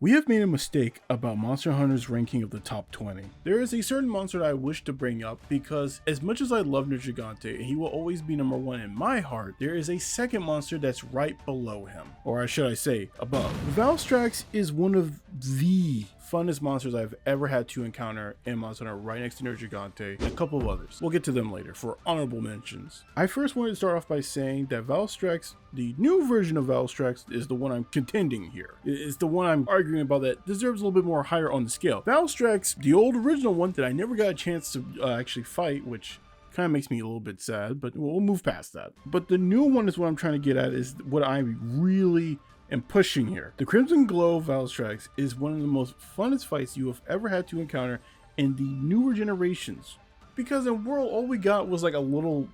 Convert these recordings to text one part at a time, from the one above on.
We have made a mistake about Monster Hunter's ranking of the top 20. There is a certain monster that I wish to bring up because as much as I love Nergigante and he will always be number one in my heart, there is a second monster that's right below him, or should I say above. Valtrex is one of the funnest monsters I've ever had to encounter in Monster Hunter, right next to Nergigante and a couple of others. We'll get to them later for honorable mentions. I first wanted to start off by saying that Valtrex, the new version of Valtrex, is the one I'm contending here. It's the one I'm arguing about that deserves a little bit more higher on the scale. Valtrex, the old original one that I never got a chance to actually fight, which kind of makes me a little bit sad, but we'll move past that. But the new one is what I'm trying to get at, is what I really am pushing here. The Crimson Glow Valtrex is one of the most funnest fights you have ever had to encounter in the newer generations. Because in World, all we got was like a little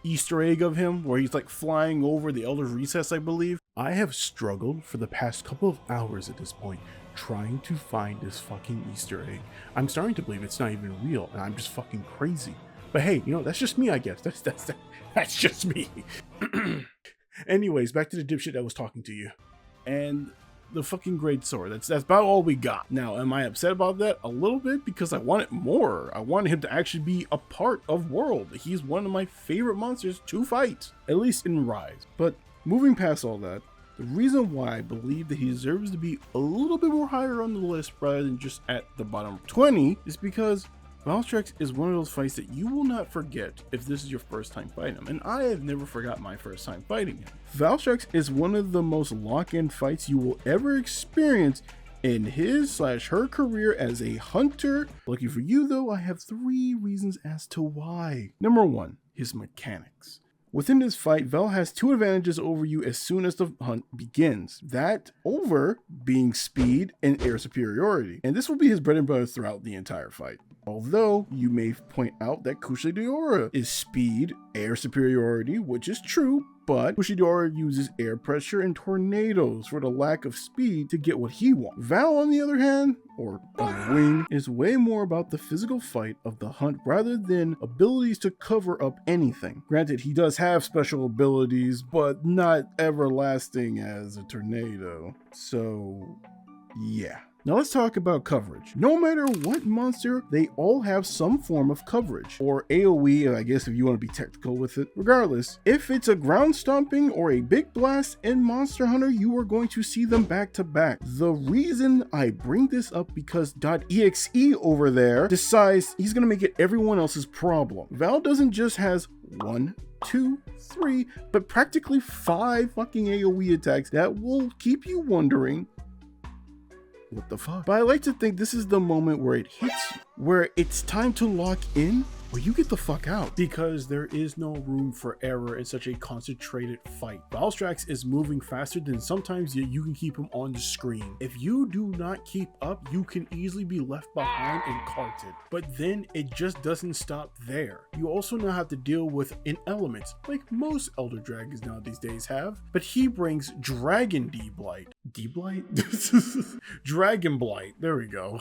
Easter egg of him where he's like flying over the Elder's Recess, I believe. I have struggled for the past couple of hours at this point trying to find this fucking Easter egg. I'm starting to believe it's not even real and I'm just fucking crazy. But hey, you know, that's just me, I guess. That's just me. Anyways, back to the dipshit that was talking to you. And the fucking great sword. That's about all we got. Now, am I upset about that? A little bit, because I wanted more. I wanted him to actually be a part of World. He's one of my favorite monsters to fight, at least in Rise. But moving past all that, the reason why I believe that he deserves to be a little bit more higher on the list rather than just at the bottom 20 is because Valtrex is one of those fights that you will not forget if this is your first time fighting him, and I have never forgot my first time fighting him. Valtrex is one of the most lock-in fights you will ever experience in his/her career as a hunter. Lucky for you though, I have 3 reasons as to why. Number 1, his mechanics. Within this fight, Val has 2 advantages over you as soon as the hunt begins. That over being speed and air superiority. And this will be his bread and butter throughout the entire fight. Although you may point out that Kushidiora is speed, air superiority, which is true, but Kushidiora uses air pressure and tornadoes for the lack of speed to get what he wants. Val, on the other hand, or on wing, is way more about the physical fight of the hunt rather than abilities to cover up anything. Granted, he does have special abilities, but not everlasting as a tornado. So, yeah. Now let's talk about coverage. No matter what monster, they all have some form of coverage, or AoE, I guess if you want to be technical with it. Regardless, if it's a ground stomping or a big blast in Monster Hunter, you are going to see them back to back. The reason I bring this up because .exe over there decides he's going to make it everyone else's problem. Val doesn't just has 1, 2, 3, but practically 5 fucking AoE attacks that will keep you wondering, what the fuck? But I like to think this is the moment where it hits you, where it's time to lock in, or you get the fuck out, because there is no room for error in such a concentrated fight. Valtrex is moving faster than sometimes you can keep him on the screen. If you do not keep up, you can easily be left behind and carted. But then it just doesn't stop there. You also now have to deal with an element, like most Elder Dragons now these days have, but he brings Dragon D-Blight. D-Blight? Dragon Blight, there we go.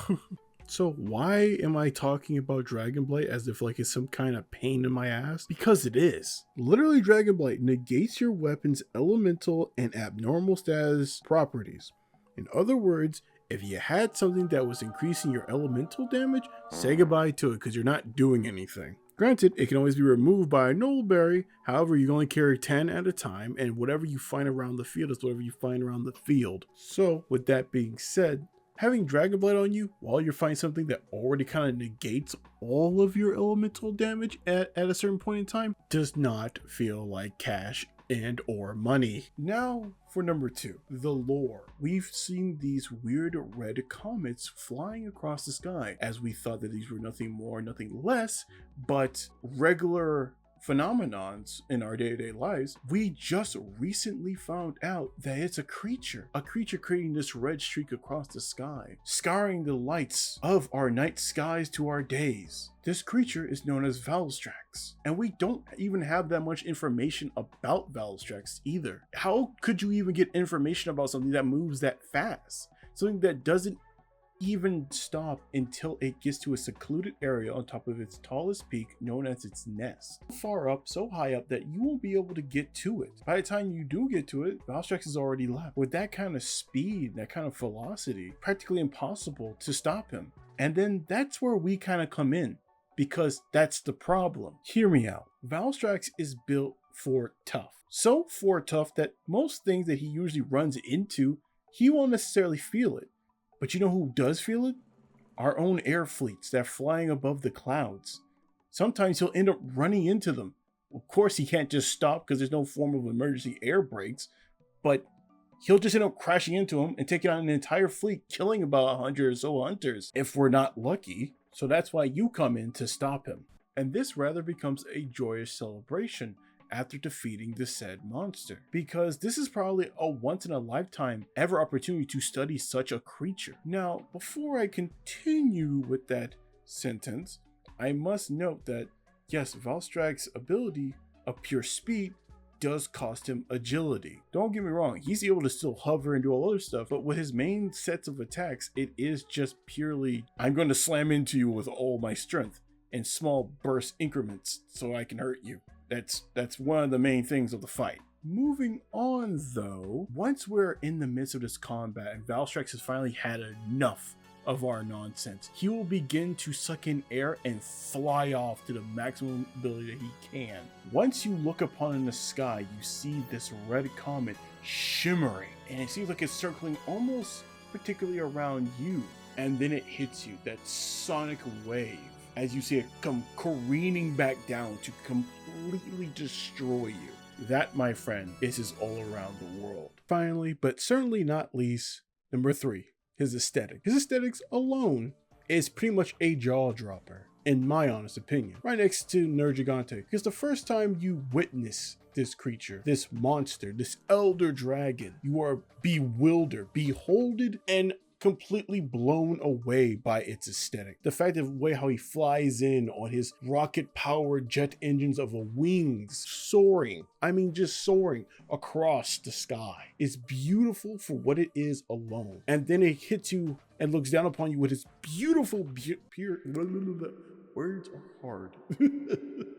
So why am I talking about Dragon Blight as if like it's some kind of pain in my ass? Because it is. Literally, Dragon Blight negates your weapon's elemental and abnormal status properties. In other words, if you had something that was increasing your elemental damage, say goodbye to it because you're not doing anything. Granted, it can always be removed by a Noble Berry, however you can only carry 10 at a time, and whatever you find around the field is whatever you find around the field. So with that being said, having Dragon Blight on you while you're fighting something that already kind of negates all of your elemental damage at a certain point in time does not feel like cash and or money. Now for number 2, the lore. We've seen these weird red comets flying across the sky as we thought that these were nothing more, nothing less, but regular phenomenons in our day-to-day lives. We just recently found out that it's a creature creating this red streak across the sky, scarring the lights of our night skies to our days. This creature is known as Valtrex, and we don't even have that much information about Valtrex either. How could you even get information about something that moves that fast? Something that doesn't even stop until it gets to a secluded area on top of its tallest peak known as its nest. So far up, so high up that you won't be able to get to it. By the time you do get to it, Valtrex is already left. With that kind of speed, that kind of velocity, practically impossible to stop him. And then that's where we kind of come in, because that's the problem. Hear me out. Valtrex is built for tough. So for tough that most things that he usually runs into, he won't necessarily feel it. But you know who does feel it? Our own air fleets that are flying above the clouds. Sometimes he'll end up running into them. Of course, he can't just stop because there's no form of emergency air brakes, but he'll just end up crashing into them and taking on an entire fleet, killing about 100 or so hunters if we're not lucky. So that's why you come in to stop him. And this rather becomes a joyous celebration after defeating the said monster, because this is probably a once in a lifetime ever opportunity to study such a creature. Now, before I continue with that sentence, I must note that yes, Valtrex's ability of pure speed does cost him agility. Don't get me wrong, he's able to still hover and do all other stuff, but with his main sets of attacks, it is just purely, I'm going to slam into you with all my strength in small burst increments so I can hurt you. That's one of the main things of the fight. Moving on though, once we're in the midst of this combat and Valtrex has finally had enough of our nonsense, he will begin to suck in air and fly off to the maximum ability that he can. Once you look upon in the sky, you see this red comet shimmering, and it seems like it's circling almost particularly around you, and then it hits you, that sonic wave, as you see it come careening back down to completely destroy you. That, my friend, is his all around the world. Finally, but certainly not least, number 3, his aesthetic. His aesthetics alone is pretty much a jaw dropper, in my honest opinion, right next to Nergigante, because the first time you witness this creature, this monster, this elder dragon, you are bewildered, beholded, and completely blown away by its aesthetic. The fact of the way how he flies in on his rocket powered jet engines of wings, soaring, I mean just soaring across the sky, is beautiful for what it is alone. And then it hits you and looks down upon you with his beautiful words are hard.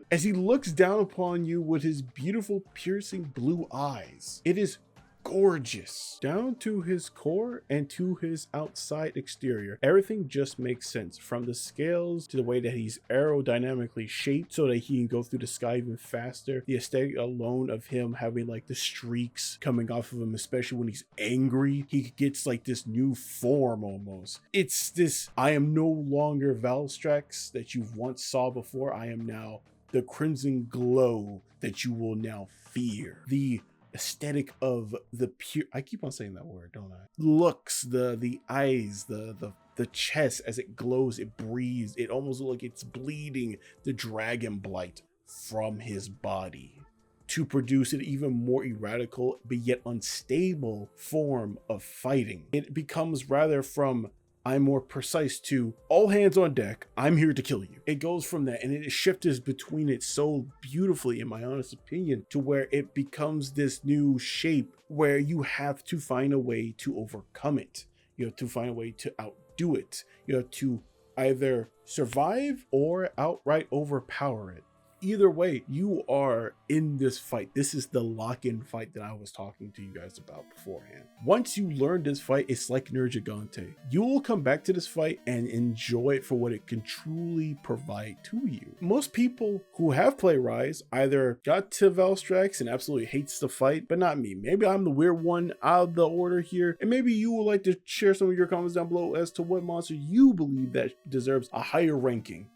As he looks down upon you with his beautiful piercing blue eyes, it is gorgeous. Down to his core and to his outside exterior, everything just makes sense, from the scales to the way that he's aerodynamically shaped so that he can go through the sky even faster. The aesthetic alone of him having like the streaks coming off of him, especially when he's angry, he gets like this new form almost. It's this, I am no longer Valtrex that you once saw before. I am now the crimson glow that you will now fear. The aesthetic of the pure, I keep on saying that word, don't I? Looks, the eyes, the chest as it glows, it breathes, it almost looks like it's bleeding the dragon blight from his body to produce an even more erratical but yet unstable form of fighting. It becomes rather from I'm more precise to all hands on deck, I'm here to kill you. It goes from that, and it shifts between it so beautifully, in my honest opinion, to where it becomes this new shape where you have to find a way to overcome it. You have to find a way to outdo it. You have to either survive or outright overpower it. Either way, you are in this fight. This is the lock-in fight that I was talking to you guys about beforehand. Once you learn this fight, it's like Nergigante. You will come back to this fight and enjoy it for what it can truly provide to you. Most people who have played Rise either got to Valtrex and absolutely hates the fight, but not me. Maybe I'm the weird one out of the order here, and maybe you would like to share some of your comments down below as to what monster you believe that deserves a higher ranking.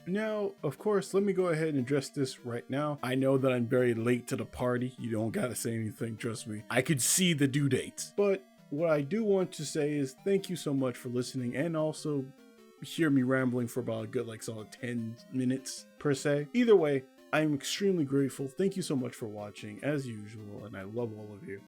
Now, of course, let me go ahead and address this right now. I know that I'm very late to the party. You don't gotta say anything, trust me. I could see the due dates. But what I do want to say is thank you so much for listening, and also hear me rambling for about a good like solid 10 minutes per se. Either way, I'm extremely grateful. Thank you so much for watching as usual, and I love all of you.